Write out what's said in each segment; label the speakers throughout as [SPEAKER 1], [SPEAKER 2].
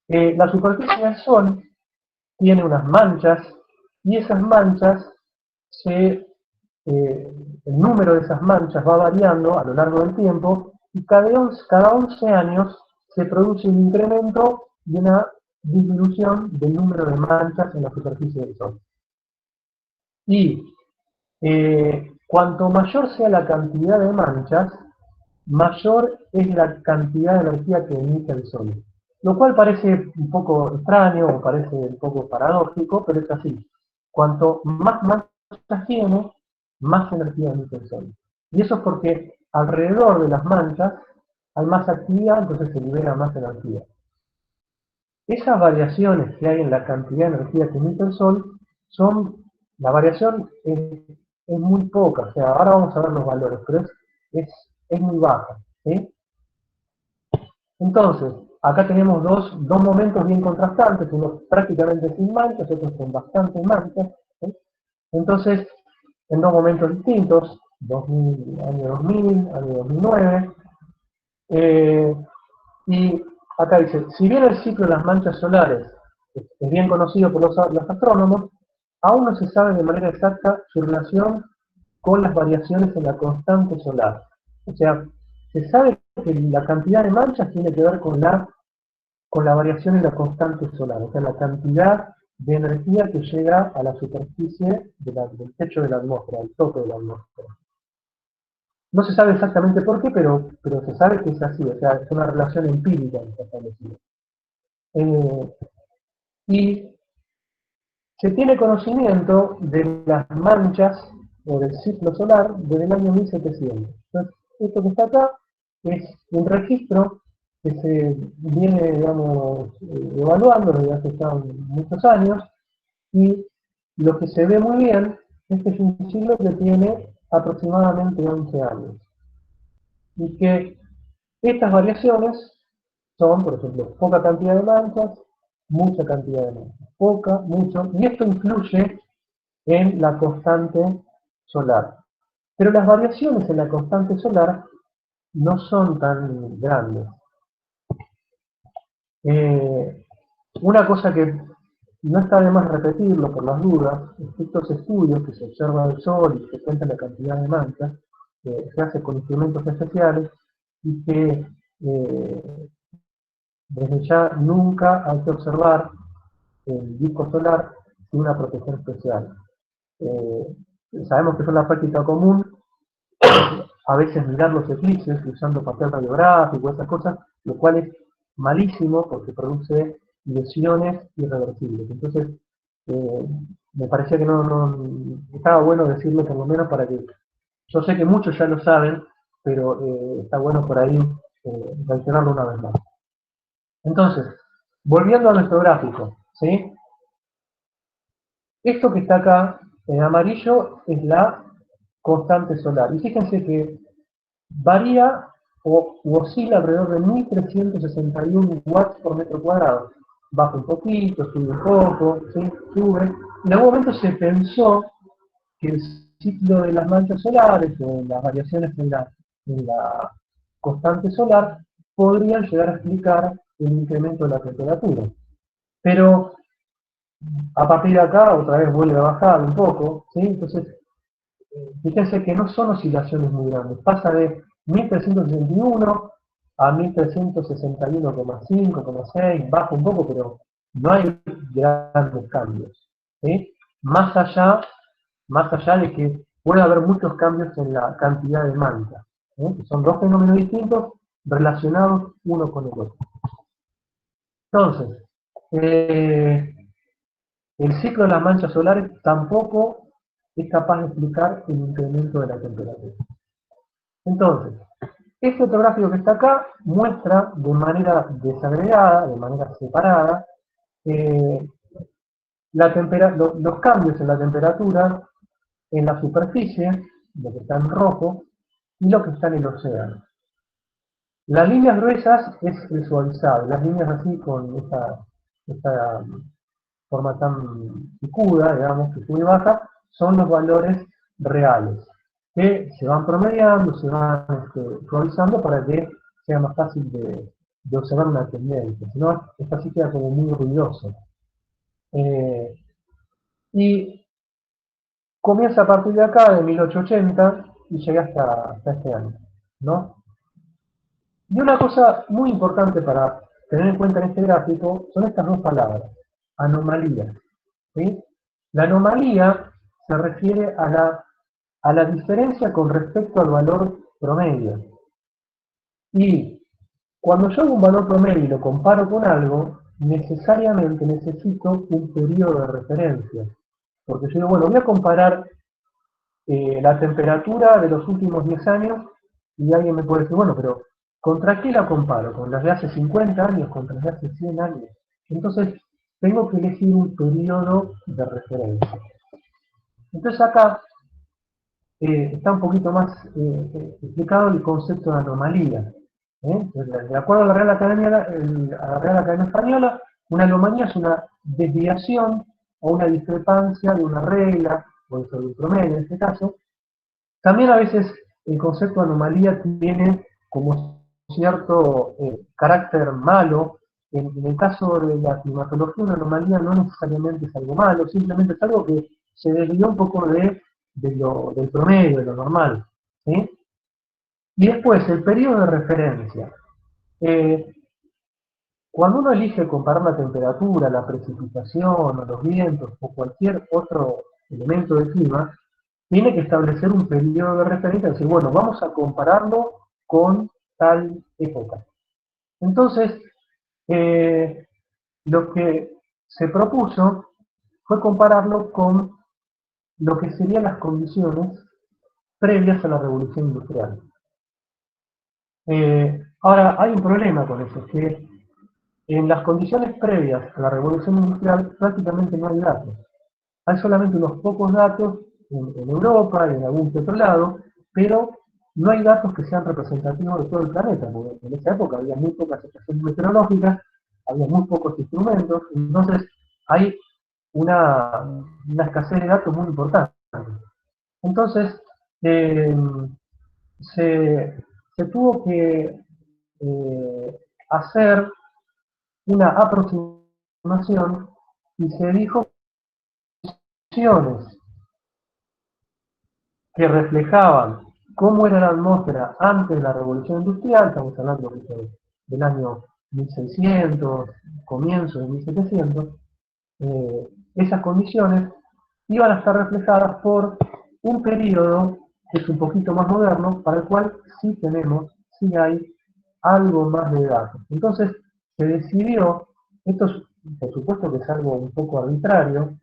[SPEAKER 1] La superficie del Sol tiene unas manchas y esas manchas, el número de esas manchas va variando a lo largo del tiempo y cada 11 años se produce un incremento y una disminución del número de manchas en la superficie del Sol. Y cuanto mayor sea la cantidad de manchas, mayor es la cantidad de energía que emite el Sol. Lo cual parece un poco extraño o parece un poco paradójico, pero es así. Cuanto más manchas tiene, más energía emite el Sol. Y eso es porque alrededor de las manchas hay más actividad, entonces se libera más energía. Esas variaciones que hay en la cantidad de energía que emite el Sol la variación es muy poca, o sea, ahora vamos a ver los valores, pero es muy baja, ¿sí? Entonces, acá tenemos dos momentos bien contrastantes, uno prácticamente sin manchas, otros con bastantes manchas, ¿sí? Entonces, en dos momentos distintos, año 2000, año 2009, y acá dice, si bien el ciclo de las manchas solares es bien conocido por los astrónomos, aún no se sabe de manera exacta su relación con las variaciones en la constante solar. O sea, se sabe que la cantidad de manchas tiene que ver con la variación en la constante solar, o sea, la cantidad de energía que llega a la superficie del techo de la atmósfera, al tope de la atmósfera. No se sabe exactamente por qué, pero se sabe que es así, o sea, es una relación empírica que está establecida. Y se tiene conocimiento de las manchas o del ciclo solar desde el año 1700. Entonces, esto que está acá es un registro que se viene, digamos, evaluando desde hace ya muchos años, y lo que se ve muy bien es que es un ciclo que tiene aproximadamente 11 años. Y que estas variaciones son, por ejemplo, poca cantidad de manchas, mucha cantidad de manchas, poca, mucho, y esto influye en la constante solar. Pero las variaciones en la constante solar no son tan grandes. Una cosa que no está de más repetirlo por las dudas, es que estos estudios que se observa del Sol y se cuenta la cantidad de manchas, se hace con instrumentos especiales y que desde ya nunca hay que observar el disco solar sin una protección especial. Eh, Sabemos que es una práctica común a veces mirar los eclipses usando papel radiográfico, esas cosas, lo cual es malísimo porque produce lesiones irreversibles. Entonces, me parecía que no estaba bueno decirlo por lo menos para que, yo sé que muchos ya lo saben, pero está bueno por ahí reiterarlo una vez más. Entonces, volviendo a nuestro gráfico, ¿sí? Esto que está acá en amarillo es la constante solar. Y fíjense que varía o oscila alrededor de 1361 watts por metro cuadrado. Baja un poquito, sube un poco, ¿sí? Sube. En algún momento se pensó que el ciclo de las manchas solares o las variaciones en la constante solar podrían llegar a explicar el incremento de la temperatura. Pero a partir de acá otra vez vuelve a bajar un poco, ¿sí? Entonces, fíjense que no son oscilaciones muy grandes, pasa de 1361 a 1361,5,6, baja un poco, pero no hay grandes cambios, ¿sí? Más allá de que puede haber muchos cambios en la cantidad de manchas, que son dos fenómenos distintos relacionados uno con el otro. Entonces, el ciclo de las manchas solares tampoco es capaz de explicar el incremento de la temperatura. Entonces, este otro gráfico que está acá muestra de manera desagregada, de manera separada, los cambios en la temperatura en la superficie, lo que está en rojo, y lo que está en el océano. Las líneas gruesas es el suavizado, las líneas así con esta forma tan picuda, digamos, que sube y baja, son los valores reales, que se van promediando, se van suavizando para que sea más fácil de de observar una tendencia, sino esta sí queda como muy ruidoso. Y comienza a partir de acá, de 1880, y llega hasta este año, ¿no? Y una cosa muy importante para tener en cuenta en este gráfico son estas dos palabras, anomalía. ¿Sí? La anomalía se refiere a la diferencia con respecto al valor promedio. Y cuando yo hago un valor promedio y lo comparo con algo, necesariamente necesito un periodo de referencia. Porque yo digo, bueno, voy a comparar la temperatura de los últimos 10 años y alguien me puede decir, bueno, pero ¿contra qué la comparo? ¿Con las de hace 50 años? ¿Contra las de hace 100 años? Entonces, tengo que elegir un periodo de referencia. Entonces acá está un poquito más explicado el concepto de anomalía. De acuerdo a la Real Academia Española, una anomalía es una desviación o una discrepancia de una regla, o de un promedio en este caso. También a veces el concepto de anomalía tiene como cierto carácter malo. En el caso de la climatología, una anomalía no necesariamente es algo malo, simplemente es algo que se desvió un poco del promedio, de lo normal. ¿Sí? Y después, el periodo de referencia. Eh, Cuando uno elige comparar la temperatura, la precipitación, o los vientos, o cualquier otro elemento de clima, tiene que establecer un periodo de referencia, es decir, bueno, vamos a compararlo con tal época. Entonces, eh, lo que se propuso fue compararlo con lo que serían las condiciones previas a la revolución industrial. Ahora, hay un problema con eso, que en las condiciones previas a la revolución industrial prácticamente no hay datos. Hay solamente unos pocos datos en Europa y en algún que otro lado, pero no hay datos que sean representativos de todo el planeta, porque en esa época había muy pocas estaciones meteorológicas, había muy pocos instrumentos, entonces hay una escasez de datos muy importante. Entonces, eh, se tuvo que hacer una aproximación y se dijo opciones que reflejaban cómo era la atmósfera antes de la revolución industrial, estamos hablando del año 1600, comienzo de 1700, esas condiciones iban a estar reflejadas por un periodo que es un poquito más moderno, para el cual sí hay algo más de datos. Entonces se decidió, esto es, por supuesto que es algo un poco arbitrario,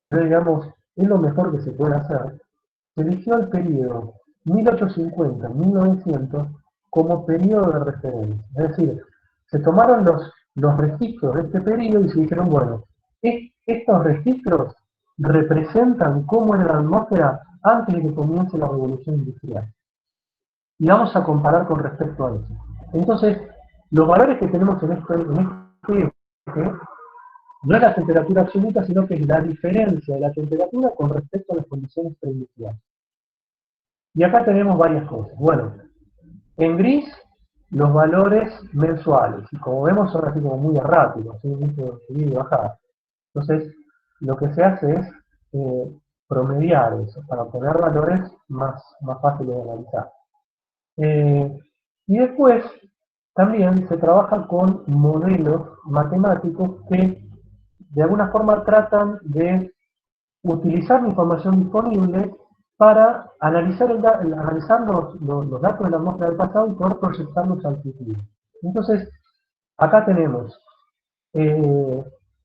[SPEAKER 1] pero digamos, es lo mejor que se puede hacer, se eligió el periodo 1850-1900 como periodo de referencia. Es decir, se tomaron los registros de este periodo y se dijeron, bueno, estos registros representan cómo era la atmósfera antes de que comience la revolución industrial. Y vamos a comparar con respecto a eso. Entonces, los valores que tenemos en este eje no es la temperatura absoluta, sino que es la diferencia de la temperatura con respecto a las condiciones preindustriales. Y acá tenemos varias cosas. Bueno, en gris, los valores mensuales. Y como vemos, son así como muy erráticos, ¿sí? Mucho subir y bajar. Entonces, lo que se hace es promediar eso, para obtener valores más fáciles de analizar. Y después, también se trabaja con modelos matemáticos que de alguna forma tratan de utilizar la información disponible para analizar, analizar los datos de la atmósfera del pasado y poder proyectarlos al futuro. Entonces, acá tenemos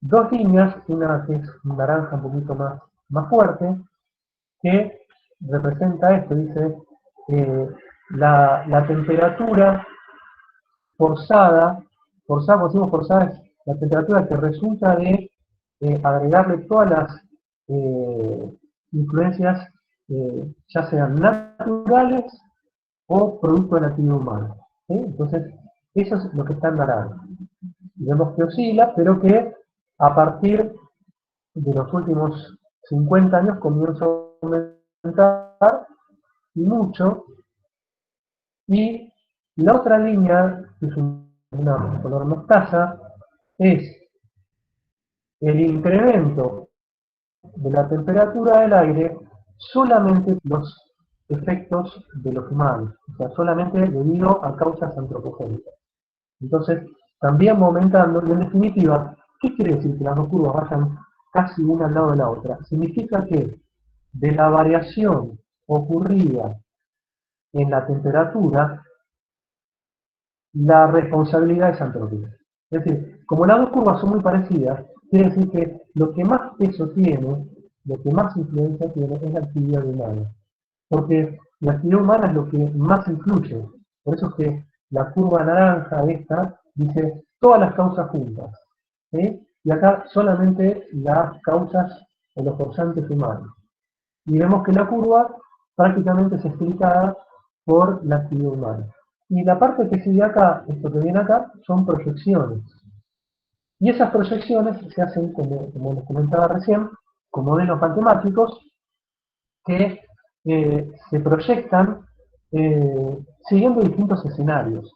[SPEAKER 1] dos líneas, una que es un naranja un poquito más fuerte, que representa esto, dice la temperatura forzada, cuando decimos forzada es la temperatura que resulta de agregarle todas las influencias, ya sean naturales o producto de la actividad humana. ¿Sí? Entonces, eso es lo que está en naranja. Vemos que oscila, pero que a partir de los últimos 50 años comienza a aumentar mucho. Y la otra línea, que es un una color mostaza, es el incremento de la temperatura del aire solamente los efectos de los humanos, o sea, solamente debido a causas antropogénicas. Entonces, también va aumentando, y en definitiva, ¿qué quiere decir que las dos curvas vayan casi una al lado de la otra? Significa que de la variación ocurrida en la temperatura, la responsabilidad es antrópica. Es decir, como las dos curvas son muy parecidas, quiere decir que lo que más peso tiene, lo que más influencia tiene es la actividad humana. Porque la actividad humana es lo que más influye. Por eso es que la curva naranja esta dice todas las causas juntas. ¿Sí? Y acá solamente las causas o los forzantes humanos. Y vemos que la curva prácticamente es explicada por la actividad humana. Y la parte que sigue acá, esto que viene acá, son proyecciones. Y esas proyecciones se hacen, como les comentaba recién, con modelos matemáticos que se proyectan siguiendo distintos escenarios.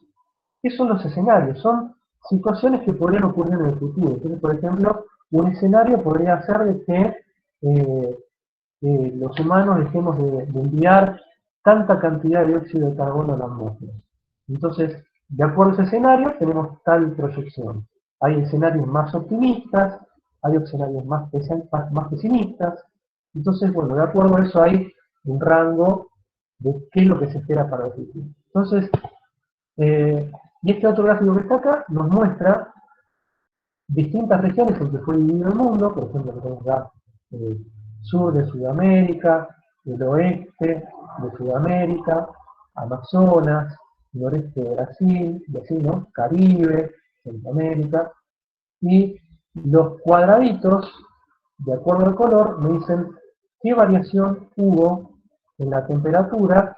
[SPEAKER 1] ¿Qué son los escenarios? Son situaciones que podrían ocurrir en el futuro. Entonces, por ejemplo, un escenario podría ser de que los humanos dejemos de enviar tanta cantidad de dióxido de carbono a la atmósfera. Entonces, de acuerdo a ese escenario, tenemos tal proyección. Hay escenarios más optimistas, hay escenarios más pesimistas. Entonces, bueno, de acuerdo a eso hay un rango de qué es lo que se espera para el futuro. Entonces, y este otro gráfico que está acá nos muestra distintas regiones en que fue dividido el mundo, por ejemplo, tenemos acá sur de Sudamérica, el oeste de Sudamérica, Amazonas, noreste de Brasil, y así, ¿no? Caribe, Centroamérica, y los cuadraditos, de acuerdo al color, me dicen qué variación hubo en la temperatura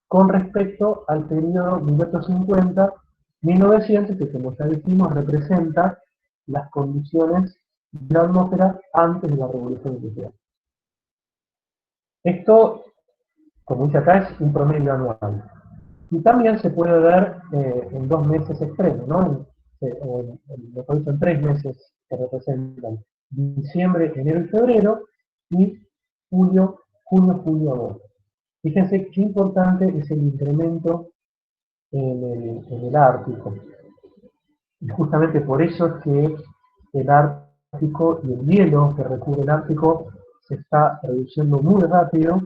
[SPEAKER 1] con respecto al periodo 1850-1900, que como ya dijimos representa las condiciones de la atmósfera antes de la Revolución Industrial. Esto, como dice acá, es un promedio anual. Y también se puede ver en 2 meses extremos, ¿no? Mejor dicho, en 3 meses que representan diciembre, enero y febrero, y junio, julio, agosto. Fíjense qué importante es el incremento en el Ártico. Y justamente por eso es que el Ártico y el hielo que recubre el Ártico se está reduciendo muy rápido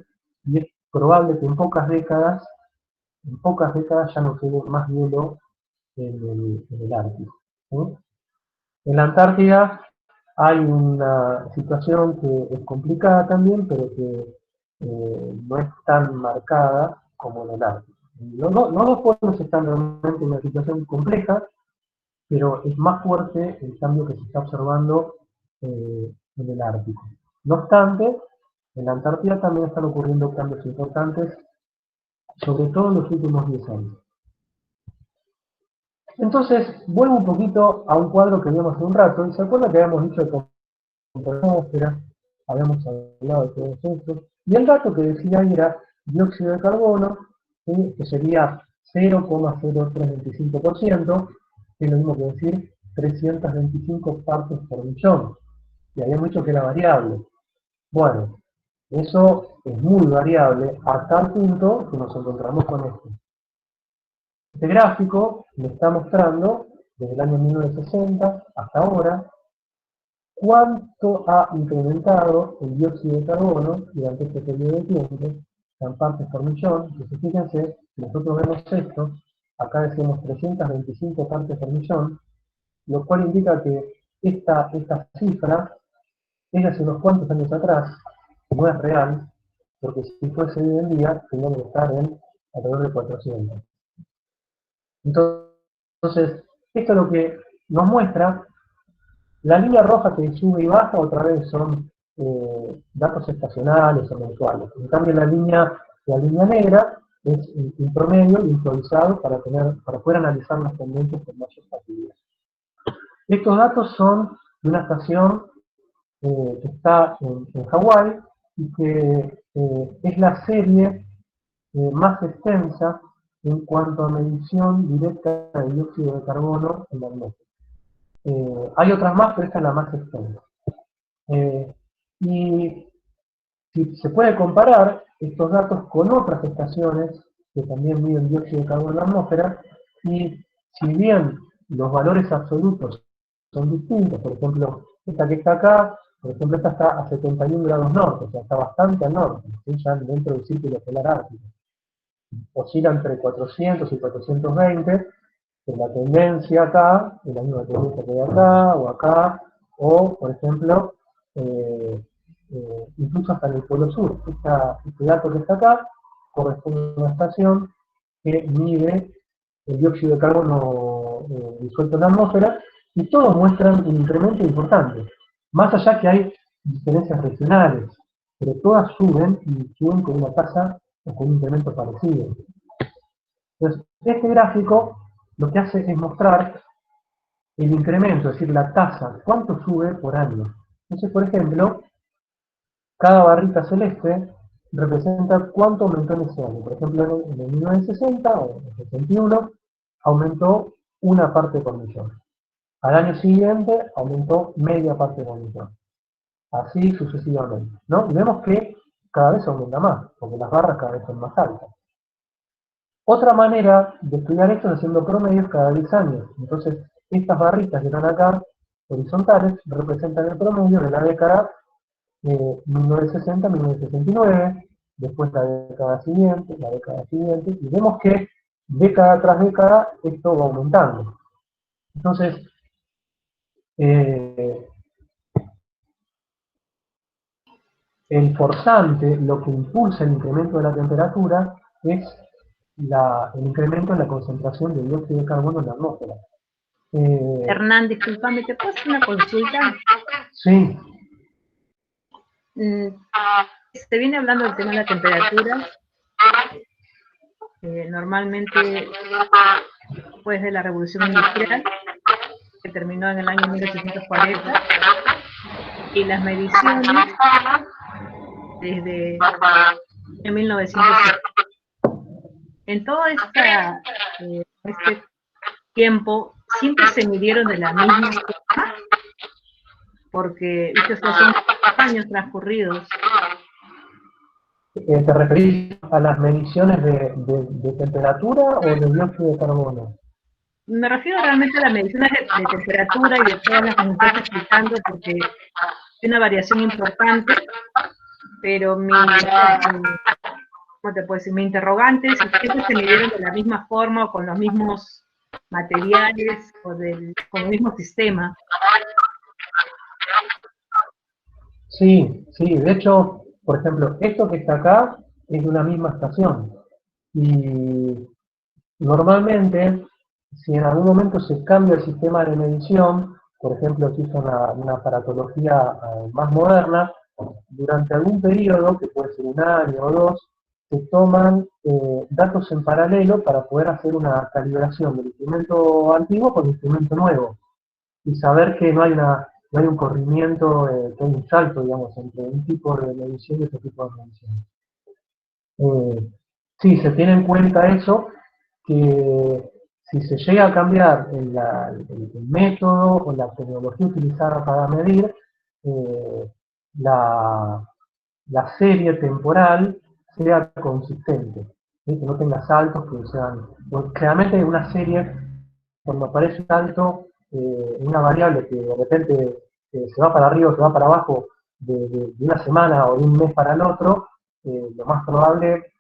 [SPEAKER 1] y es probable que en pocas décadas ya no quede más hielo en el Ártico. ¿Sí? En la Antártida hay una situación que es complicada también, pero que no es tan marcada como en el Ártico. Los dos pueblos están realmente en una situación compleja, pero es más fuerte el cambio que se está observando en el Ártico. No obstante, en la Antártida también están ocurriendo cambios importantes, sobre todo en los últimos 10 años. Entonces, vuelvo un poquito a un cuadro que vimos hace un rato, y se acuerda que habíamos dicho de atmósfera, habíamos hablado de todo esto, y el dato que decía ahí era dióxido de carbono, ¿sí? Que sería 0,0325%, que es lo mismo que decir 325 partes por millón, y habíamos dicho que era variable. Bueno, eso es muy variable a tal punto que nos encontramos con esto. Este gráfico me está mostrando, desde el año 1960 hasta ahora, cuánto ha incrementado el dióxido de carbono durante este periodo de tiempo, en partes por millón. Entonces fíjense, si nosotros vemos esto, acá decimos 325 partes por millón, lo cual indica que esta cifra es de hace unos cuantos años atrás, no es real, porque si fuese hoy en día, tendríamos que estar en alrededor de 400. Entonces, esto es lo que nos muestra. La línea roja que sube y baja otra vez son datos estacionales o mensuales. En cambio, la línea negra es un promedio improvisado para poder analizar las tendencias con mayor facilidad. Estos datos son de una estación que está en Hawái y que es la serie más extensa en cuanto a medición directa del dióxido de carbono en la atmósfera. Hay otras más, pero esta es la más extensa. Y si se puede comparar estos datos con otras estaciones que también miden dióxido de carbono en la atmósfera, y si bien los valores absolutos son distintos, por ejemplo, esta que está acá, por ejemplo, esta está a 71 grados norte, o sea, está bastante al norte, ya dentro del círculo polar ártico. Oscila entre 400 y 420, en la tendencia acá, en la misma tendencia que hay acá, o por ejemplo, incluso hasta en el polo sur. Este dato que está acá corresponde a una estación que mide el dióxido de carbono disuelto en la atmósfera, y todos muestran un incremento importante. Más allá que hay diferencias regionales, pero todas suben y suben con una tasa o con un incremento parecido. Entonces, este gráfico lo que hace es mostrar el incremento, es decir, la tasa, cuánto sube por año. Entonces, por ejemplo, cada barrita celeste representa cuánto aumentó en ese año. Por ejemplo, en el 1960 o en el 61 aumentó una parte por millón. Al año siguiente aumentó media parte por millón. Así sucesivamente, ¿no? Y vemos que cada vez aumenta más, porque las barras cada vez son más altas. Otra manera de estudiar esto es haciendo promedios cada 10 años. Entonces, estas barritas que están acá, horizontales, representan el promedio de la década 1960-1969, después la década siguiente, y vemos que década tras década esto va aumentando. Entonces, el forzante, lo que impulsa el incremento de la temperatura, es el incremento en la concentración de dióxido de carbono en la atmósfera.
[SPEAKER 2] Hernán, discúlpame, ¿te puedo hacer una consulta?
[SPEAKER 1] Sí.
[SPEAKER 2] Se viene hablando del tema de la temperatura. Normalmente, después de la Revolución Industrial, que terminó en el año 1840, y las mediciones desde 1960. En todo este tiempo, siempre se midieron de la misma forma, porque estos son años transcurridos.
[SPEAKER 1] ¿Te referís a las mediciones de temperatura o de dióxido de carbono?
[SPEAKER 2] Me refiero realmente a las mediciones de temperatura y de todas las que me estás explicando, porque hay una variación importante, pero mi interrogante es si siempre se midieron de la misma forma o con los mismos materiales o con el mismo sistema.
[SPEAKER 1] Sí, de hecho, por ejemplo, esto que está acá es de una misma estación. Y normalmente, si en algún momento se cambia el sistema de medición, por ejemplo, si hizo una aparatología más moderna, durante algún periodo, que puede ser un año o dos, se toman datos en paralelo para poder hacer una calibración del instrumento antiguo con el instrumento nuevo y saber que no hay un corrimiento, que hay un salto, digamos, entre un tipo de medición y otro tipo de medición. Sí, se tiene en cuenta eso, que si se llega a cambiar el método o la tecnología utilizada para medir, la serie temporal sea consistente, ¿sí? Que no tenga saltos que sean. Generalmente una serie, cuando aparece un salto, una variable que de repente se va para arriba o se va para abajo de una semana o de un mes para el otro, lo más probable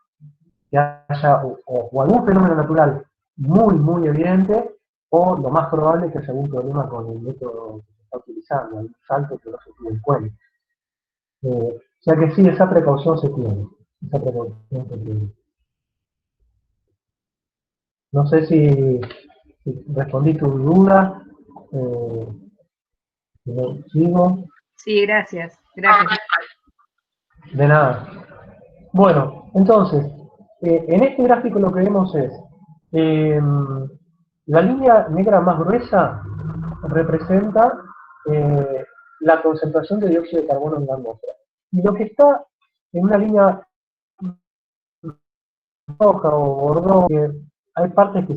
[SPEAKER 1] que haya o algún fenómeno natural muy evidente, o lo más probable es que haya algún problema con el método que se está utilizando, algún salto que no se tiene en cuenta. O sea que sí, esa precaución se tiene. No sé si respondí tu duda. ¿Sigo?
[SPEAKER 2] Sí, gracias.
[SPEAKER 1] De nada. Bueno, entonces, en este gráfico lo que vemos es la línea negra más gruesa representa la concentración de dióxido de carbono en la atmósfera. Y lo que está en una línea roja o bordó, que hay partes que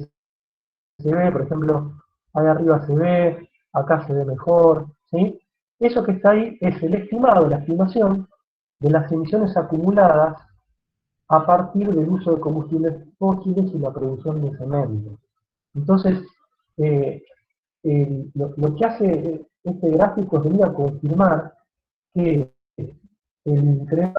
[SPEAKER 1] se ve, por ejemplo, ahí arriba se ve, acá se ve mejor, ¿sí? Eso que está ahí es el estimado, la estimación de las emisiones acumuladas a partir del uso de combustibles fósiles y la producción de cemento. Entonces, lo que hace este gráfico es venir a confirmar que el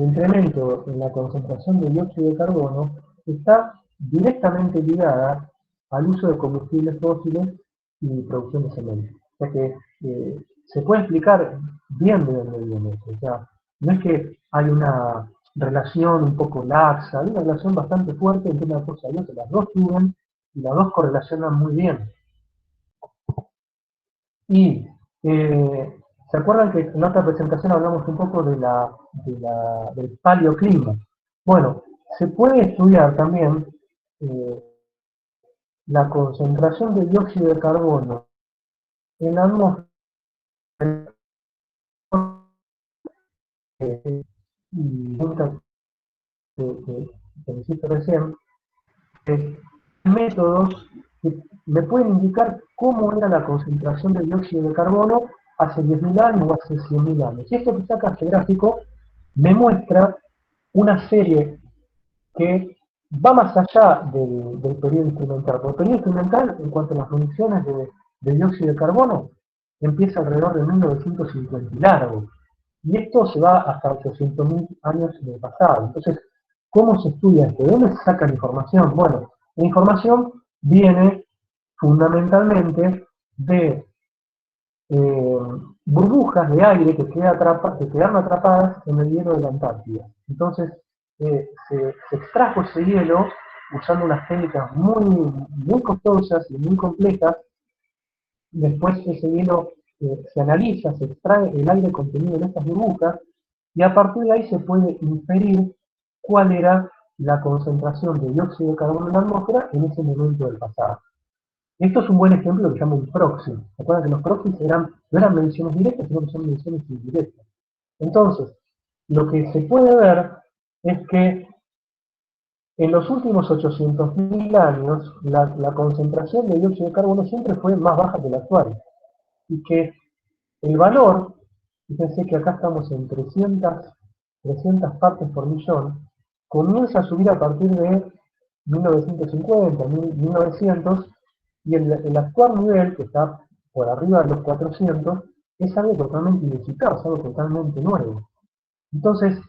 [SPEAKER 1] incremento en la concentración de dióxido de carbono está directamente ligada al uso de combustibles fósiles y producción de cemento. O sea que se puede explicar bien de dónde viene eso. O sea, no es que hay una relación un poco laxa, hay una relación bastante fuerte entre una cosa y otra. Las dos suben y las dos correlacionan muy bien. Y ¿se acuerdan que en otra presentación hablamos un poco del paleoclima? Bueno, se puede estudiar también eh, la concentración de dióxido de carbono en la atmósfera y que insisto recién, métodos que me pueden indicar cómo era la concentración de dióxido de carbono hace 10.000 años o hace 100.000 años. Y esto que saca este gráfico me muestra una serie que va más allá del periodo instrumental. Porque el periodo instrumental, en cuanto a las emisiones de dióxido de carbono, empieza alrededor de 1950 y largo. Y esto se va hasta 800.000 años en el pasado. Entonces, ¿cómo se estudia esto? ¿De dónde se saca la información? Bueno, la información viene fundamentalmente de eh, burbujas de aire que quedaron atrapadas en el hielo de la Antártida. Entonces, se extrajo ese hielo usando unas técnicas muy costosas y muy complejas. Después ese hielo se analiza, se extrae el aire contenido en estas burbujas y a partir de ahí se puede inferir cuál era la concentración de dióxido de carbono en la atmósfera en ese momento del pasado. Esto es un buen ejemplo que se llama un proxy. ¿Se acuerdan que los proxies no eran mediciones directas, sino que son mediciones indirectas? Entonces, lo que se puede ver es que en los últimos 800.000 años la concentración de dióxido de carbono siempre fue más baja que la actual. Y que el valor, fíjense que acá estamos en 300 partes por millón, comienza a subir a partir de 1950, 1900, y el actual nivel, que está por arriba de los 400, es algo totalmente inusitado, es algo totalmente nuevo. Entonces,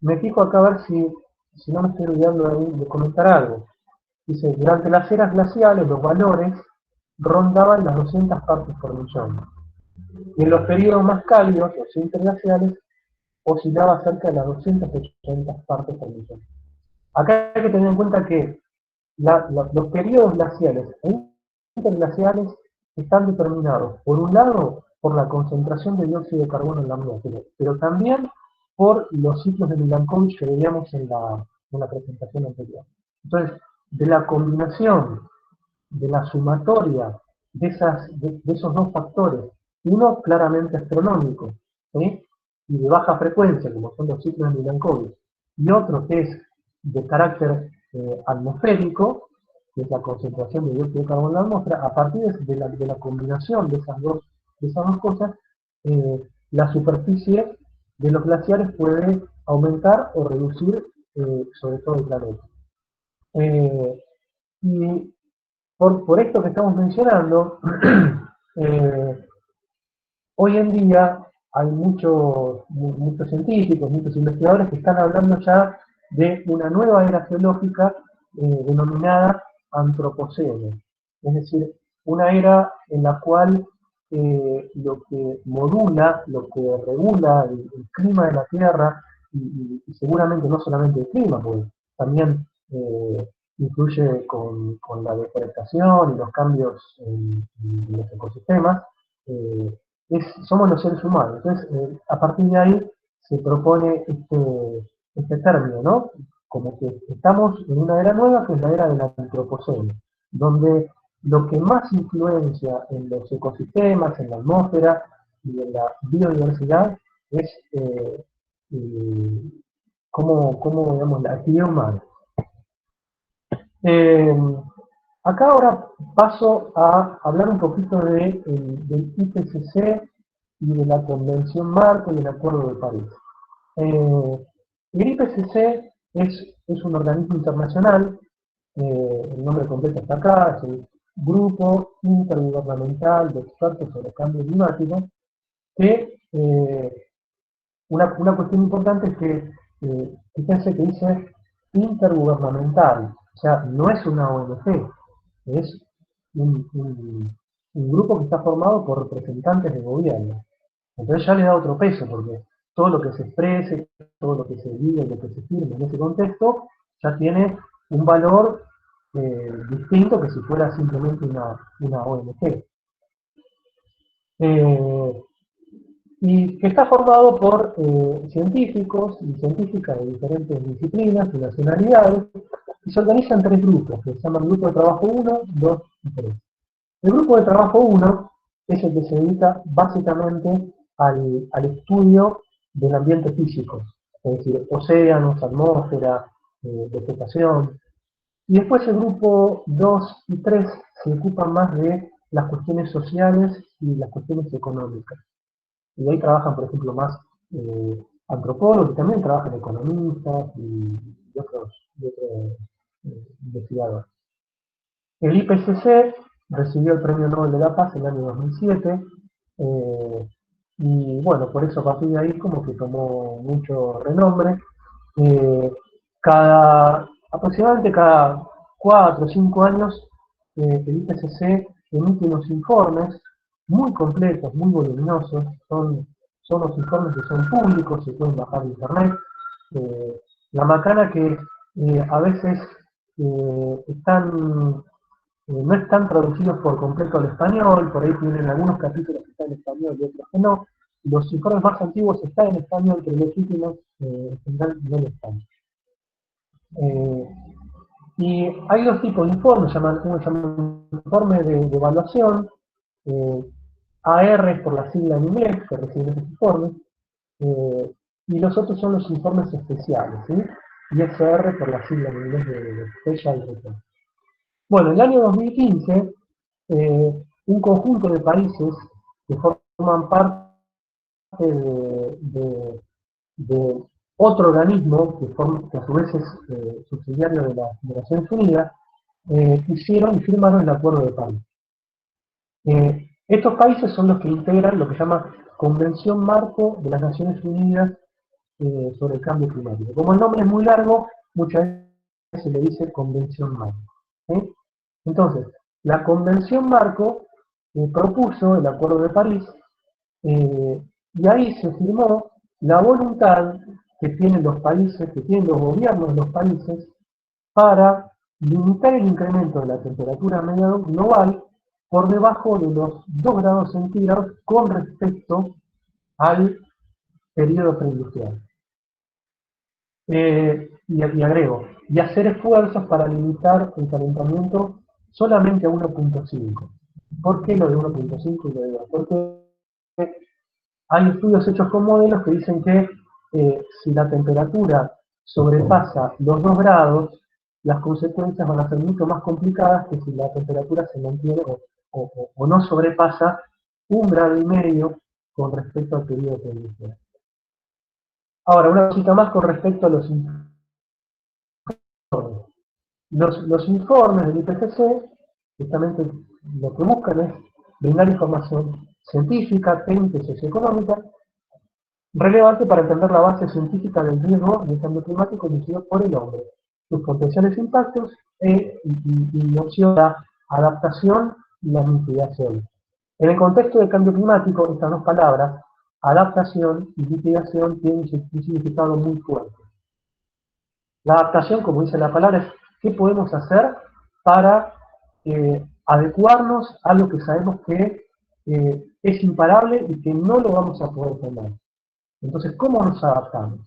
[SPEAKER 1] me fijo acá a ver si no me estoy olvidando de comentar algo. Dice, durante las eras glaciales los valores rondaban las 200 partes por millón. Y en los periodos más cálidos, los interglaciales, oscilaba cerca de las 280 partes por millón. Acá hay que tener en cuenta que los periodos glaciales e interglaciales están determinados, por un lado, por la concentración de dióxido de carbono en la atmósfera, pero también por los ciclos de Milankovitch que veíamos en la presentación anterior. Entonces, de la combinación, de la sumatoria de esos dos factores, uno claramente astronómico, ¿sí? Y de baja frecuencia, como son los ciclos de Milankovitch, y otro que es de carácter atmosférico, que es la concentración de dióxido de carbono en la atmósfera. A partir de la combinación de esas dos cosas, la superficie de los glaciares puede aumentar o reducir sobre todo el planeta. Y por esto que estamos mencionando, hoy en día hay muchos científicos, muchos investigadores que están hablando ya de una nueva era geológica denominada antropoceno. Es decir, una era en la cual lo que modula, lo que regula el clima de la Tierra, y seguramente no solamente el clima, pues también influye con la deforestación y los cambios en los ecosistemas, somos los seres humanos. Entonces, a partir de ahí se propone este término, ¿no? Como que estamos en una era nueva, que es la era del antropoceno, donde lo que más influencia en los ecosistemas, en la atmósfera y en la biodiversidad es cómo digamos, la actividad humana. Acá ahora paso a hablar un poquito del IPCC y de la Convención Marco y el Acuerdo de París. El IPCC es un organismo internacional, el nombre completo está acá, es el Grupo Intergubernamental de Expertos sobre Cambio Climático, que una cuestión importante es que fíjense que dice intergubernamental, o sea, no es una ONG, es un grupo que está formado por representantes de gobierno. Entonces ya le da otro peso, porque todo lo que se exprese, todo lo que se diga, lo que se firme en ese contexto, ya tiene un valor distinto que si fuera simplemente una ONG. Y que está formado por científicos y científicas de diferentes disciplinas y nacionalidades, y se organiza en tres grupos, que se llaman Grupo de Trabajo 1, 2 y 3. El Grupo de Trabajo 1 es el que se dedica básicamente al estudio del ambiente físico, es decir, océanos, atmósfera, vegetación. Y después el Grupo 2 y 3 se ocupan más de las cuestiones sociales y las cuestiones económicas. Y ahí trabajan, por ejemplo, más antropólogos, y también trabajan economistas y otros investigadores. El IPCC recibió el Premio Nobel de la Paz en el año 2007, y bueno, por eso a partir de ahí como que tomó mucho renombre. Aproximadamente cada 4 o 5 años, el IPCC emite unos informes muy completos, muy voluminosos, son los informes que son públicos, se pueden bajar de internet. La macana que a veces no están traducidos por completo al español, por ahí tienen algunos capítulos que están en español y otros que no. Los informes más antiguos están en español, pero los últimos en general no lo están. Y hay dos tipos de informes, uno se llama informe de evaluación, AR por la sigla en inglés, que reciben esos informes, y los otros son los informes especiales, ¿sí? ISR por la sigla en inglés de Special Report. Bueno, en el año 2015, un conjunto de países que forman parte de otro organismo que a su vez es subsidiario de las Naciones Unidas, hicieron y firmaron el Acuerdo de París. Estos países son los que integran lo que se llama Convención Marco de las Naciones Unidas sobre el Cambio Climático. Como el nombre es muy largo, muchas veces se le dice Convención Marco. ¿Sí? Entonces, la Convención Marco propuso el Acuerdo de París, y ahí se firmó la voluntad que tienen los países, que tienen los gobiernos de los países, para limitar el incremento de la temperatura media global por debajo de los 2 grados centígrados con respecto al periodo preindustrial. Y agrego, y hacer esfuerzos para limitar el calentamiento solamente a 1.5. ¿Por qué lo de 1.5 y lo de 2? Porque hay estudios hechos con modelos que dicen que si la temperatura sobrepasa los 2 grados, las consecuencias van a ser mucho más complicadas que si la temperatura se mantiene o no sobrepasa 1,5 grados con respecto al periodo preindustrial. Ahora, una cosita más con respecto a los informes. Los informes del IPCC, justamente lo que buscan es brindar información científica, técnica y socioeconómica relevante para entender la base científica del riesgo del cambio climático inducido por el hombre, sus potenciales impactos y opción de adaptación y la mitigación. En el contexto del cambio climático, estas dos palabras, adaptación y mitigación, tienen un significado muy fuerte. La adaptación, como dice la palabra, es qué podemos hacer para adecuarnos a lo que sabemos que es imparable y que no lo vamos a poder tomar. Entonces, ¿cómo nos adaptamos?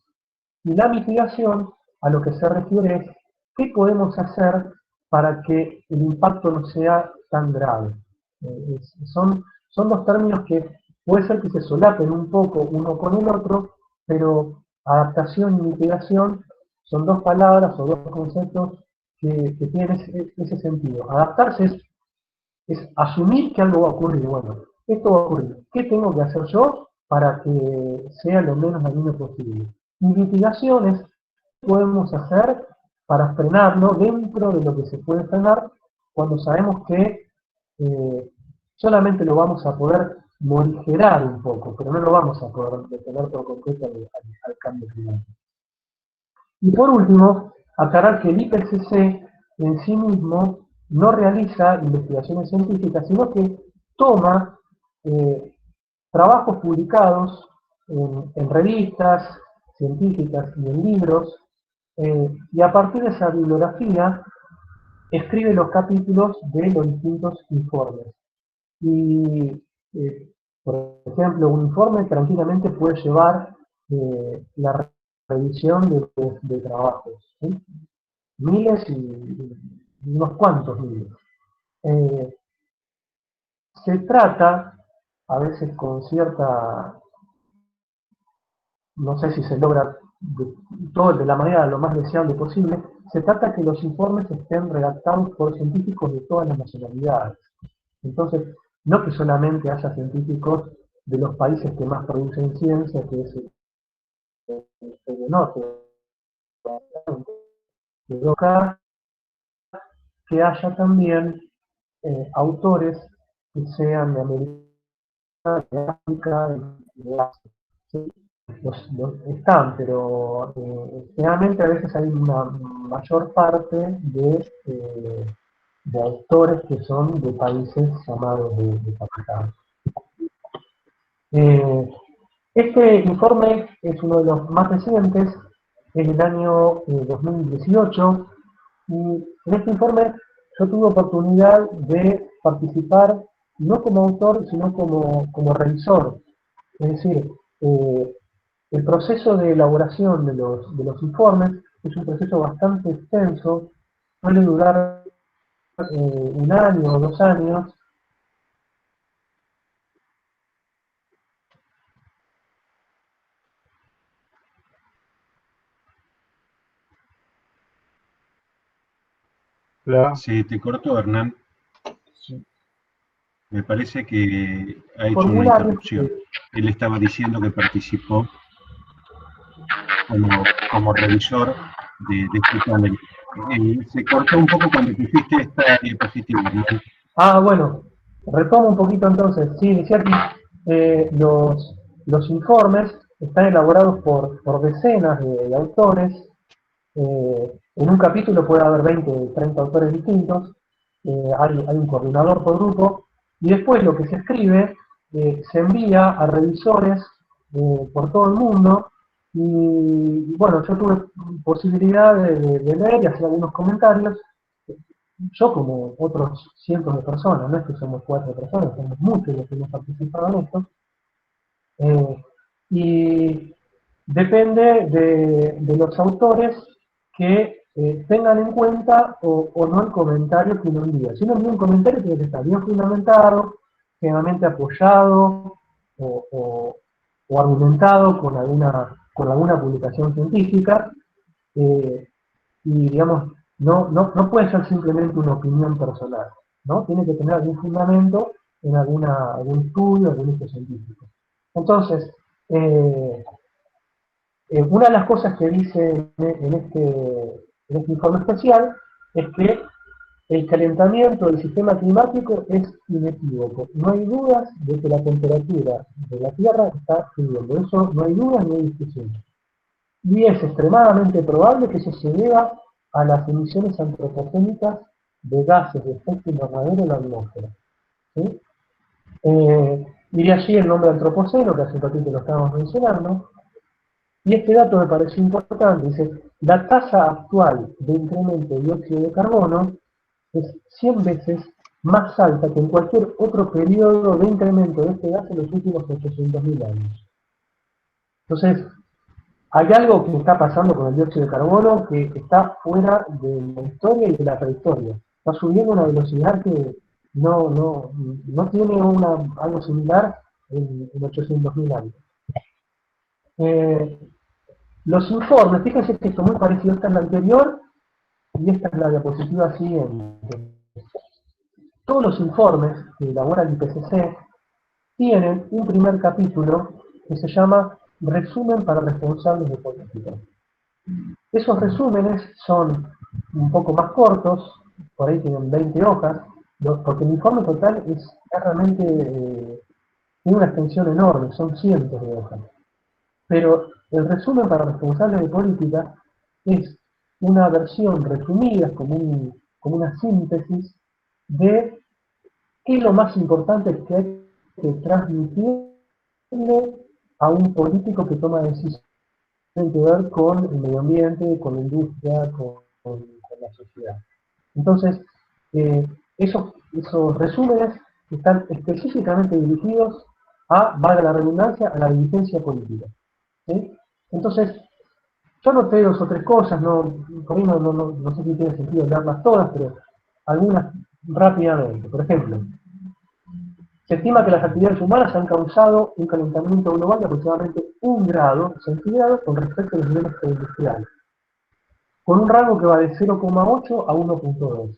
[SPEAKER 1] Y la mitigación a lo que se refiere es qué podemos hacer para que el impacto no sea tan grave. Son dos términos que puede ser que se solapen un poco uno con el otro, pero adaptación y mitigación son dos palabras o dos conceptos que tiene ese sentido. Adaptarse es asumir que algo va a ocurrir. Bueno, esto va a ocurrir. ¿Qué tengo que hacer yo para que sea lo menos dañino posible? Y mitigaciones podemos hacer para frenarlo dentro de lo que se puede frenar cuando sabemos que solamente lo vamos a poder morigerar un poco, pero no lo vamos a poder detener por completo al cambio climático. Y por último, aclarar que el IPCC en sí mismo no realiza investigaciones científicas, sino que toma trabajos publicados en revistas científicas y en libros, y a partir de esa bibliografía escribe los capítulos de los distintos informes. Y, por ejemplo, un informe tranquilamente puede llevar la revisión de trabajos, ¿sí? Miles y unos cuantos miles. Eh, Se trata, a veces con cierta, no sé si se logra todo de la manera lo más deseable posible, se trata que los informes estén redactados por científicos de todas las nacionalidades. Entonces, no que solamente haya científicos de los países que más producen ciencia, que es el norte, pero acá que haya también autores que sean de América, de África, de Asia. ¿Sí? Están, pero generalmente a veces hay una mayor parte de autores que son de países llamados de capital. Este informe es uno de los más recientes, es del año 2018, y en este informe yo tuve oportunidad de participar no como autor, sino como revisor. Es decir, el proceso de elaboración de los informes es un proceso bastante extenso, suele durar 1 año o 2 años.
[SPEAKER 3] Se te cortó, Hernán. Me parece que ha hecho una
[SPEAKER 1] Formularios
[SPEAKER 3] interrupción. Él estaba diciendo que participó como revisor de este panel. Se cortó un poco cuando pusiste esta diapositiva, Hernán.
[SPEAKER 1] Bueno, retomo un poquito entonces. Sí, decía que los informes están elaborados por decenas de autores. En un capítulo puede haber 20 o 30 autores distintos. Hay un coordinador por grupo. Y después lo que se escribe se envía a revisores por todo el mundo. Y bueno, yo tuve posibilidad de leer y hacer algunos comentarios. Yo como otros cientos de personas, no es que somos 4 personas, somos muchos los que hemos participado en esto, y depende de los autores que tengan en cuenta o no el comentario que uno envía. Si uno envía un comentario tiene que estar bien fundamentado, generalmente apoyado o argumentado con alguna publicación científica, y digamos, no puede ser simplemente una opinión personal, ¿no? Tiene que tener algún fundamento en algún estudio, algún hecho científico. Entonces, una de las cosas que dice en este informe especial es que el calentamiento del sistema climático es inequívoco. No hay dudas de que la temperatura de la Tierra está subiendo. Eso no hay dudas ni hay discusión. Y es extremadamente probable que eso se deba a las emisiones antropogénicas de gases de efecto invernadero en la atmósfera. ¿Sí? Y de allí el nombre antropoceno, que hace un ratito lo estábamos mencionando. Y este dato me pareció importante. Dice, la tasa actual de incremento de dióxido de carbono es 100 veces más alta que en cualquier otro periodo de incremento de este gas en los últimos 800.000 años. Entonces, hay algo que está pasando con el dióxido de carbono que está fuera de la historia y de la prehistoria. Está subiendo a una velocidad que no tiene algo similar en 800.000 años. Los informes, fíjense que esto es muy parecido a este anterior, y esta es la diapositiva siguiente. Todos los informes que elabora el IPCC tienen un primer capítulo que se llama Resumen para responsables de política. Esos resúmenes son un poco más cortos, por ahí tienen 20 hojas, porque el informe total es realmente, tiene una extensión enorme, son cientos de hojas. Pero el resumen para responsables de política es una versión resumida, como una síntesis de qué es lo más importante que hay que transmitirle a un político que toma decisiones que tienen que ver con el medio ambiente, con la industria, con la sociedad. Entonces, esos resúmenes están específicamente dirigidos a, valga la redundancia, a la dirigencia política. ¿Sí? Entonces, yo noté dos o tres cosas, por ahí no sé si tiene sentido hablarlas todas, pero algunas rápidamente. Por ejemplo, se estima que las actividades humanas han causado un calentamiento global de aproximadamente 1 grado centígrado con respecto a los niveles preindustriales, con un rango que va de 0,8 a 1,2.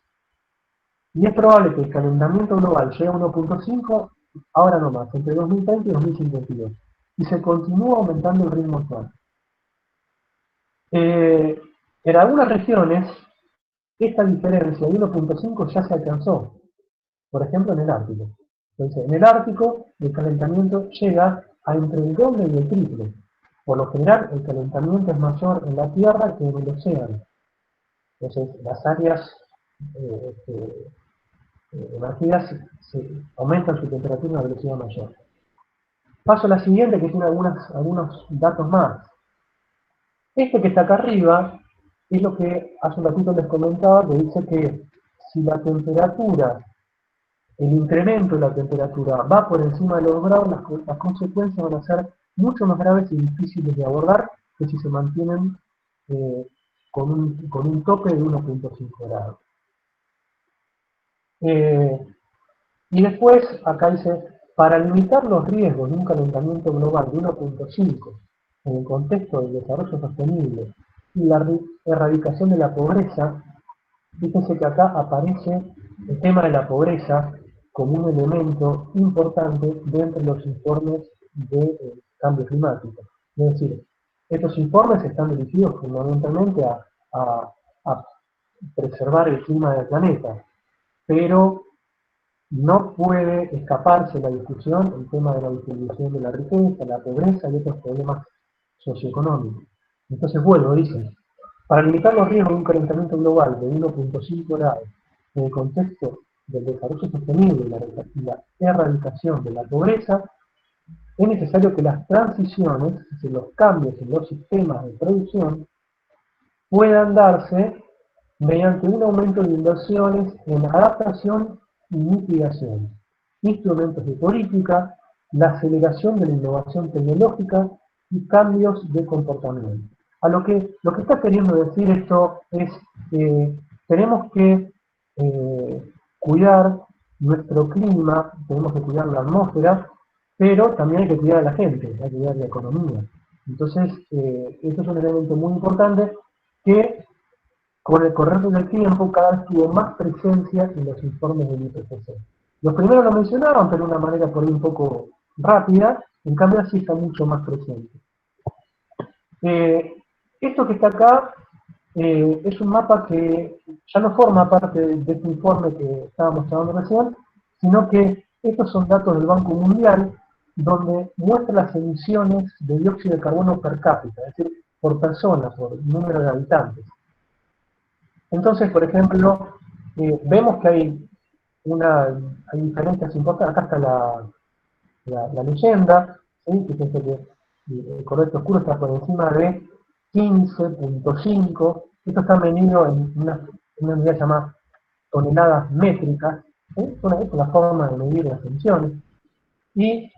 [SPEAKER 1] Y es probable que el calentamiento global llegue a 1,5 ahora no más, entre 2020 y 2052, y se continúa aumentando el ritmo actual. En algunas regiones, esta diferencia de 1,5 ya se alcanzó, por ejemplo en el Ártico. Entonces, en el Ártico el calentamiento llega a entre el doble y el triple. Por lo general, el calentamiento es mayor en la Tierra que en el océano. Entonces, las áreas emergidas aumentan su temperatura a una velocidad mayor. Paso a la siguiente, que tiene algunos datos más. Este que está acá arriba es lo que hace un ratito les comentaba, que dice que si la temperatura, el incremento de la temperatura va por encima de los grados, las consecuencias van a ser mucho más graves y difíciles de abordar que si se mantienen con un tope de 1,5 grados. Y después, acá dice, para limitar los riesgos de un calentamiento global de 1,5 en el contexto del desarrollo sostenible y la erradicación de la pobreza, fíjense que acá aparece el tema de la pobreza como un elemento importante dentro de los informes de cambio climático. Es decir, estos informes están dirigidos fundamentalmente a preservar el clima del planeta, pero no puede escaparse la discusión el tema de la distribución de la riqueza, la pobreza y otros problemas socioeconómicos. Entonces, vuelvo, dice, para limitar los riesgos de un calentamiento global de 1,5 grados en el contexto del desarrollo sostenible y la erradicación de la pobreza, es necesario que las transiciones, es decir, los cambios en los sistemas de producción, puedan darse mediante un aumento de inversiones en adaptación y mitigación, instrumentos de política, la aceleración de la innovación tecnológica y cambios de comportamiento. Lo que está queriendo decir esto es que tenemos que cuidar nuestro clima, tenemos que cuidar la atmósfera, pero también hay que cuidar a la gente, hay que cuidar la economía. Entonces, esto es un elemento muy importante que con el correr del tiempo cada vez tuvo más presencia en los informes del IPCC. Los primeros lo mencionaban, pero de una manera por ahí un poco rápida, en cambio así está mucho más presente. Esto que está acá es un mapa que ya no forma parte de este informe que estábamos hablando recién, sino que estos son datos del Banco Mundial, donde muestra las emisiones de dióxido de carbono per cápita, es decir, por persona, por número de habitantes. Entonces, por ejemplo, vemos que hay diferencias importantes. Acá está la leyenda, ¿sí? Fíjense que el correcto oscuro está por encima de 15,5. Esto está medido en una unidad llamada toneladas métricas, ¿sí? Es una forma de medir las emisiones. Y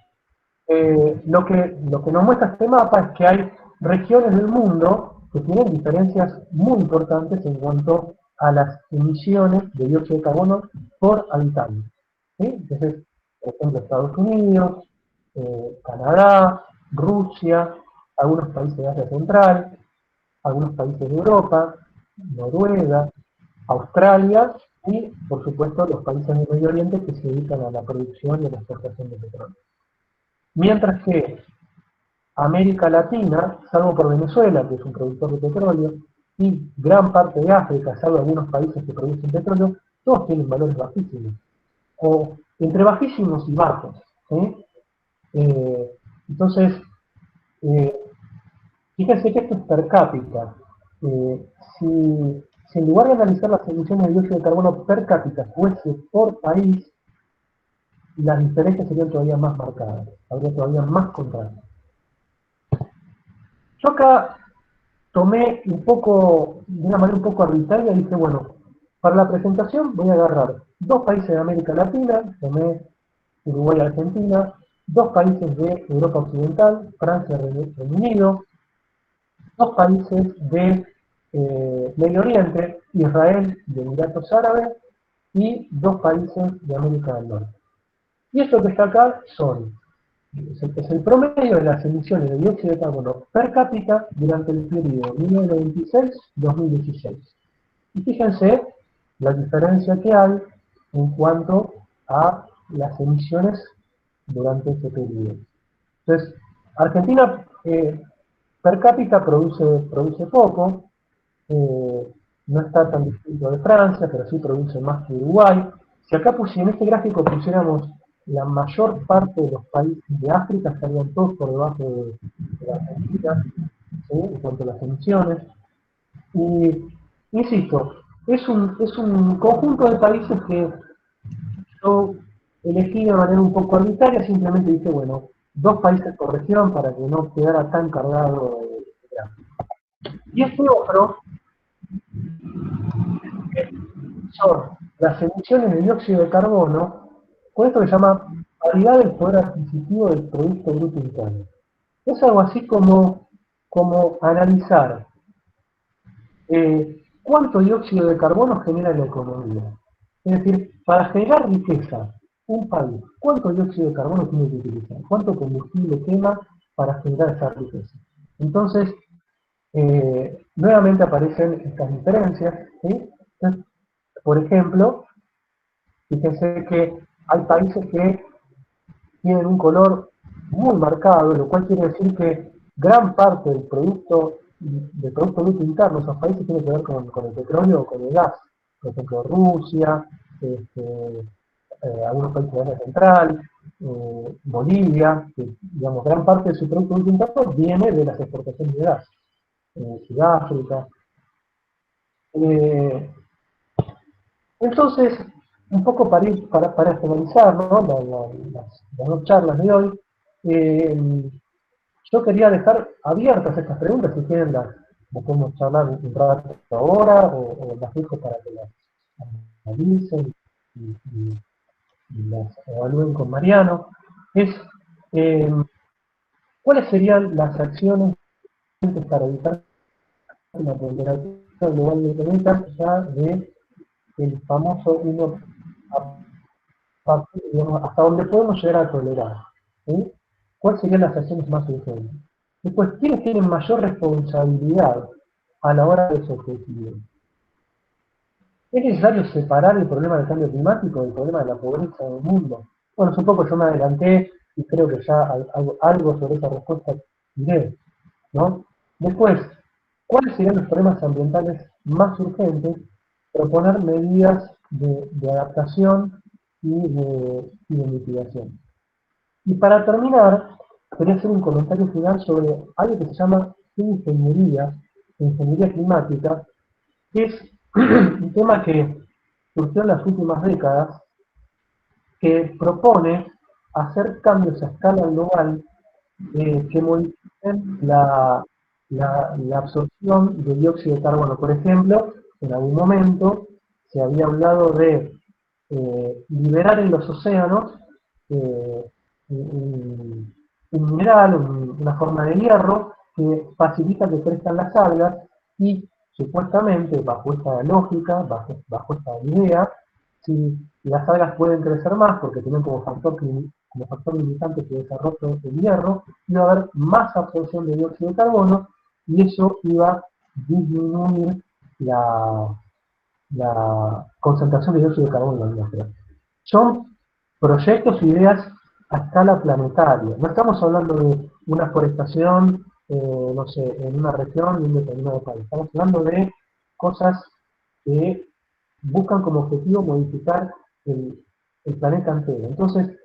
[SPEAKER 1] lo que nos muestra este mapa es que hay regiones del mundo que tienen diferencias muy importantes en cuanto a las emisiones de dióxido de carbono por habitante. ¿Sí? Entonces, por ejemplo, Estados Unidos, Canadá, Rusia, algunos países de Asia Central, algunos países de Europa, Noruega, Australia y, por supuesto, los países del Medio Oriente que se dedican a la producción y a la exportación de petróleo. Mientras que América Latina, salvo por Venezuela, que es un productor de petróleo, y gran parte de África, salvo algunos países que producen petróleo, todos tienen valores bajísimos, o entre bajísimos y bajos. ¿Sí? Entonces, eh, fíjense que esto es per cápita. Si en lugar de analizar las emisiones de dióxido de carbono per cápita fuese por país, las diferencias serían todavía más marcadas, habría todavía más contrastes. Yo acá tomé un poco, de una manera un poco arbitraria, y dije, bueno, para la presentación voy a agarrar dos países de América Latina, tomé Uruguay y Argentina, dos países de Europa Occidental, Francia y Reino Unido, dos países de Medio Oriente, Israel y Emiratos Árabes, y dos países de América del Norte. Y esto que está acá es el promedio de las emisiones de dióxido de carbono per cápita durante el periodo 1926-2016. Y fíjense la diferencia que hay en cuanto a las emisiones durante este periodo. Entonces, Argentina per cápita produce poco, no está tan distinto de Francia, pero sí produce más que Uruguay. Si acá en este gráfico pusiéramos la mayor parte de los países de África, estarían todos por debajo de la Argentina, ¿sí? En cuanto a las emisiones. Y, insisto, es un conjunto de países que yo elegí de manera un poco arbitraria, simplemente dije, bueno, dos países por región para que no quedara tan cargado de gráfico. Y este otro son las emisiones de dióxido de carbono con esto que se llama paridad del poder adquisitivo del Producto Bruto Interno. Es algo así como analizar cuánto dióxido de carbono genera la economía. Es decir, para generar riqueza, un país, ¿cuánto dióxido de carbono tiene que utilizar? ¿Cuánto combustible quema para generar esa riqueza? Entonces, nuevamente aparecen estas diferencias, ¿sí? Entonces, por ejemplo, fíjense que hay países que tienen un color muy marcado, lo cual quiere decir que gran parte del Producto Bruto Interno de esos países tiene que ver con el petróleo o con el gas. Por ejemplo, Rusia, algunos países de Asia Central, Bolivia, que digamos, gran parte de su Producto Bruto Interno viene de las exportaciones de gas. Sudáfrica. Entonces, un poco para finalizar, ¿no? las dos charlas de hoy, yo quería dejar abiertas estas preguntas, si quieren las podemos charlar un rato ahora, o las dejo para que las analicen y las evalúen con Mariano. ¿Cuáles serían las acciones para evitar la temperatura global del planeta ya de el famoso 1, digamos, hasta donde podemos llegar a tolerar? ¿Sí? ¿Cuáles serían las acciones más urgentes? Después, ¿quiénes tienen mayor responsabilidad a la hora de ese objetivo? ¿Es necesario separar el problema del cambio climático del problema de la pobreza en el mundo? Bueno, es un poco, yo me adelanté y creo que ya algo sobre esa respuesta diré, ¿no? Después, ¿cuáles serían los problemas ambientales más urgentes? Proponer medidas de adaptación y de mitigación. Y para terminar, quería hacer un comentario final sobre algo que se llama ingeniería climática, que es un tema que surgió en las últimas décadas, que propone hacer cambios a escala global que modifiquen la absorción de dióxido de carbono. Por ejemplo, en algún momento se había hablado de liberar en los océanos un mineral, una forma de hierro que facilita que crezcan las algas, y supuestamente, bajo esta lógica, bajo esta idea, si las algas pueden crecer más porque tienen como factor limitante su desarrollo del hierro, iba a haber más absorción de dióxido de carbono, y eso iba a disminuir la concentración de dióxido de carbono en la atmósfera. Son proyectos, ideas a escala planetaria. No estamos hablando de una forestación, no sé, en una región de un determinado país. Estamos hablando de cosas que buscan como objetivo modificar el planeta entero. Entonces,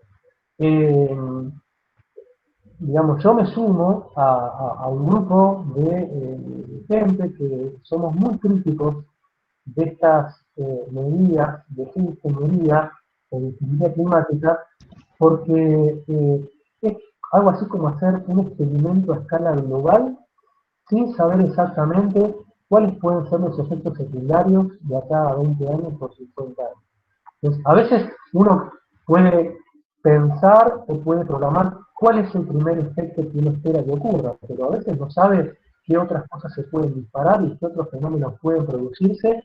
[SPEAKER 1] digamos, yo me sumo a un grupo de gente que somos muy críticos de estas medidas de ingeniería o de ingeniería climática, porque es algo así como hacer un experimento a escala global sin saber exactamente cuáles pueden ser los efectos secundarios de acá a 20 años o 50 años. Entonces, a veces uno puede pensar o puede programar cuál es el primer efecto que uno espera que ocurra, pero a veces no sabe qué otras cosas se pueden disparar y qué otros fenómenos pueden producirse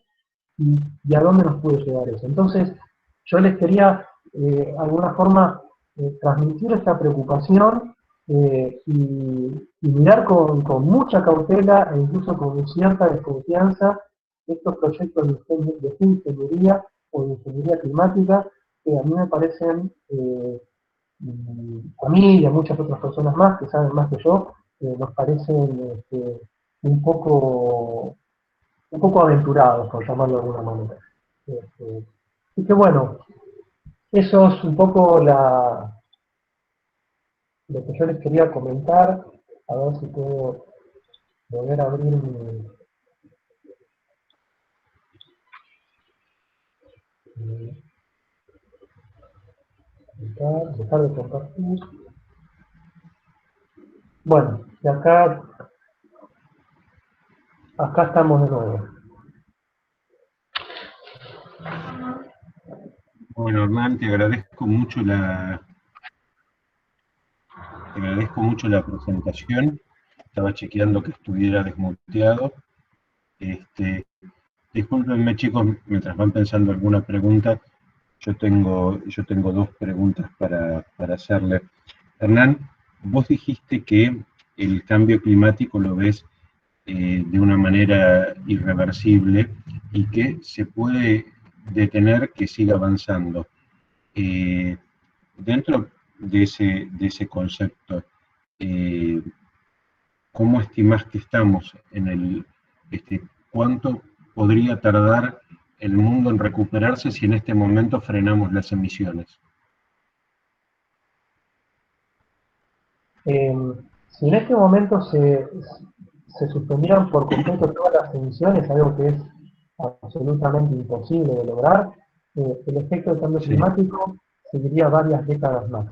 [SPEAKER 1] y a dónde nos puede llevar eso. Entonces, yo les quería, de alguna forma, transmitir esta preocupación y mirar con mucha cautela e incluso con cierta desconfianza estos proyectos de ingeniería o de ingeniería climática que a mí me parecen, a mí y a muchas otras personas más que saben más que yo, nos parecen un poco aventurados, por llamarlo de alguna manera. Así que bueno, eso es un poco lo que yo les quería comentar. A ver si puedo volver a abrir dejar de compartir. Bueno, y acá estamos de nuevo.
[SPEAKER 3] Bueno, Hernán, te agradezco mucho la presentación. Estaba chequeando que estuviera desmuteado. Discúlpenme, chicos, mientras van pensando alguna pregunta, yo tengo dos preguntas para hacerle. Hernán, vos dijiste que el cambio climático lo ves de una manera irreversible y que se puede detener que siga avanzando. Dentro de ese concepto, ¿cómo estimás que estamos en cuánto podría tardar el mundo en recuperarse si en este momento frenamos las emisiones?
[SPEAKER 1] Si en este momento se suspendieran por completo todas las emisiones, algo que es absolutamente imposible de lograr, el efecto del cambio climático seguiría varias décadas más.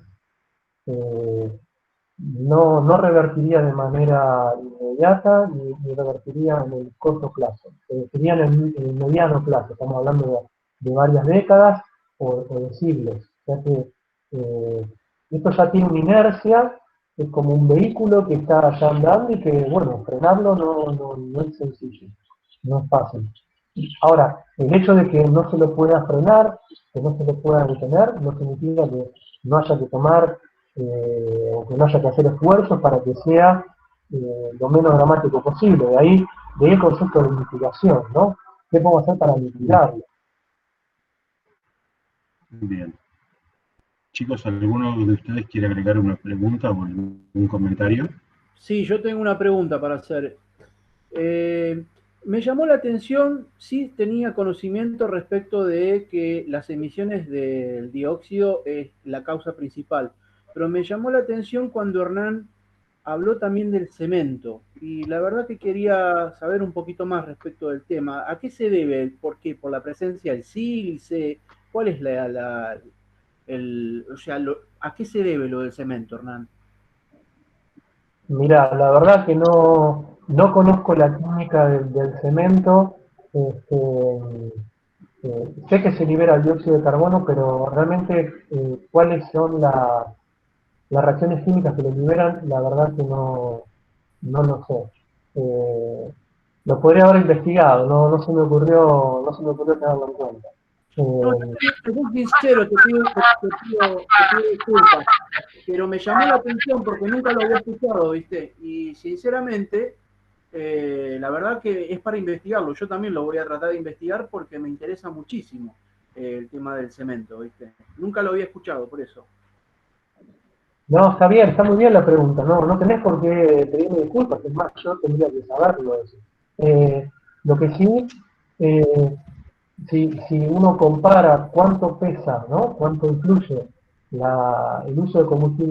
[SPEAKER 1] No revertiría de manera inmediata ni revertiría en el corto plazo. Sería en el mediano plazo, estamos hablando de varias décadas o de siglos. O sea que esto ya tiene una inercia, es como un vehículo que está ya andando y que, bueno, frenarlo no es sencillo, no es fácil. Ahora, el hecho de que no se lo pueda frenar, que no se lo pueda detener, no significa que no haya que tomar o que no haya que hacer esfuerzos para que sea lo menos dramático posible. De ahí el concepto de mitigación, ¿no? ¿Qué podemos hacer para mitigarlo?
[SPEAKER 3] Bien. Chicos, ¿alguno de ustedes quiere agregar una pregunta o algún comentario?
[SPEAKER 4] Sí, yo tengo una pregunta para hacer. Me llamó la atención, sí tenía conocimiento respecto de que las emisiones del dióxido es la causa principal, pero me llamó la atención cuando Hernán habló también del cemento, y la verdad que quería saber un poquito más respecto del tema. ¿A qué se debe? ¿Por qué? ¿Por la presencia del sílice? ¿Cuál es ¿a qué se debe lo del cemento, Hernán?
[SPEAKER 1] Mira, la verdad que no conozco la química del cemento. Sé que se libera el dióxido de carbono, pero realmente cuáles son las reacciones químicas que lo liberan, la verdad que no lo sé. Lo podría haber investigado, no se me ocurrió tenerlo en cuenta.
[SPEAKER 4] No, te soy sincero, te pido disculpas, pero me llamó la atención porque nunca lo había escuchado, ¿viste? Y sinceramente La verdad que es para investigarlo. Yo también lo voy a tratar de investigar porque me interesa muchísimo el tema del cemento, ¿viste? Nunca lo había escuchado, por eso.
[SPEAKER 1] No, está bien, está muy bien la pregunta. No, no tenés por qué pedirme disculpas, es más, yo tendría que saberlo eso. Lo que sí, si uno compara cuánto pesa, ¿no? Cuánto influye el uso de combustible